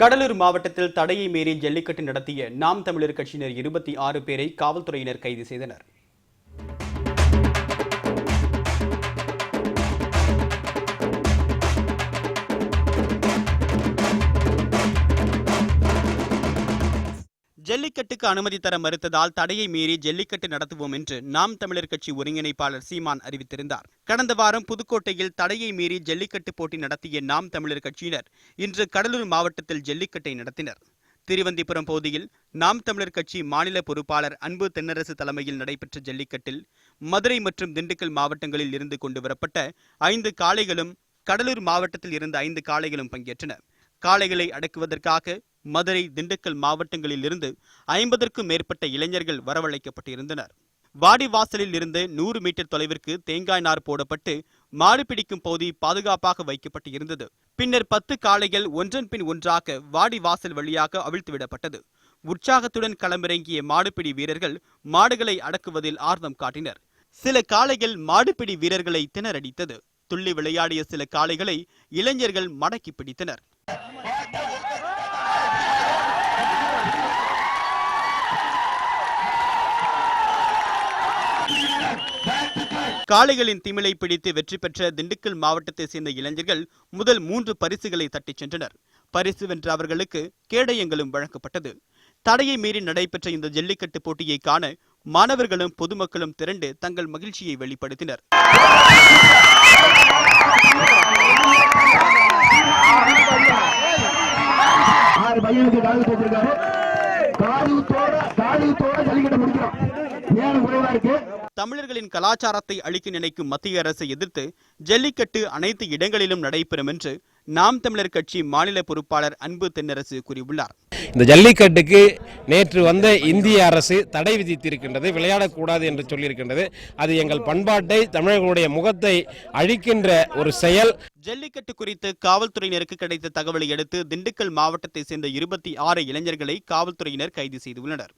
கடலூர் மாவட்டத்தில் தடையை மீறி ஜல்லிக்கட்டு நடத்திய நாம் தமிழர் கட்சியினர் 26 பேரை காவல்துறையினர் கைது செய்தனர். ஜல்லிக்கட்டுக்கு அனுமதி தர மறுத்ததால் தடையை மீறி ஜல்லிக்கட்டு நடத்துவோம் என்று நாம் தமிழர் கட்சி ஒருங்கிணைப்பாளர் சீமான் அறிவித்திருந்தார். கடந்த வாரம் புதுக்கோட்டையில் தடையை மீறி ஜல்லிக்கட்டு போட்டி நடத்திய நாம் தமிழர் கட்சியினர் இன்று கடலூர் மாவட்டத்தில் ஜல்லிக்கட்டை நடத்தினர். திருவந்திபுரம் பகுதியில் நாம் தமிழர் கட்சி மாநில பொறுப்பாளர் அன்பு தென்னரசு தலைமையில் நடைபெற்ற ஜல்லிக்கட்டில் மதுரை மற்றும் திண்டுக்கல் மாவட்டங்களில் இருந்து கொண்டு வரப்பட்ட 5 காளைகளும் கடலூர் மாவட்டத்தில் இருந்த 5 காளைகளும் பங்கேற்றன. காளைகளை அடக்குவதற்காக மதுரை, திண்டுக்கல் மாவட்டங்களில் இருந்து 50க்கும் மேற்பட்ட இளைஞர்கள் வரவழைக்கப்பட்டிருந்தனர். வாடிவாசலில் இருந்து 100 மீட்டர் தொலைவிற்கு தேங்காய் நார் போடப்பட்டு மாடு பிடிக்கும் பகுதி பாதுகாப்பாக வைக்கப்பட்டு இருந்தது. பின்னர் 10 காளைகள் ஒன்றன் பின் ஒன்றாக வாடிவாசல் வழியாக அவிழ்த்துவிடப்பட்டது. உற்சாகத்துடன் களமிறங்கிய மாடுபிடி வீரர்கள் மாடுகளை அடக்குவதில் ஆர்வம் காட்டினர். சில காளைகள் மாடுபிடி வீரர்களை திணறடித்தது. துள்ளி விளையாடிய சில காளைகளை இளைஞர்கள் மடக்கி பிடித்தனர். காளைகளின் திமிலை பிடித்து வெற்றி பெற்ற திண்டுக்கல் மாவட்டத்தை சேர்ந்த இளைஞர்கள் முதல் 3 பரிசுகளை தட்டிச் சென்றனர். பரிசு வென்ற அவர்களுக்கு கேடயங்களும் வழங்கப்பட்டது. தடையை மீறி நடைபெற்ற இந்த ஜல்லிக்கட்டு போட்டியை காண மாணவர்களும் பொதுமக்களும் திரண்டு தங்கள் மகிழ்ச்சியை வெளிப்படுத்தினர். தமிழர்களின் கலாச்சாரத்தை அழிக்க நினைக்கும் மத்திய அரசை எதிர்த்து ஜல்லிக்கட்டு அனைத்து இடங்களிலும் நடைபெறும் என்று நாம் தமிழர் கட்சி மாநில பொறுப்பாளர் அன்பு தென்னரசு கூறியுள்ளார். இந்த ஜல்லிக்கட்டுக்கு நேற்று வந்த இந்திய அரசு தடை விதித்திருக்கின்றது, விளையாடக்கூடாது என்று சொல்லியிருக்கின்றது. அது எங்கள் பண்பாட்டை, தமிழர்களுடைய முகத்தை அழிக்கின்ற ஒரு செயல். ஜல்லிக்கட்டு குறித்து காவல்துறையினருக்கு கிடைத்த தகவலை அடுத்து திண்டுக்கல் மாவட்டத்தை சேர்ந்த 26 இளைஞர்களை காவல்துறையினர் கைது செய்துள்ளனர்.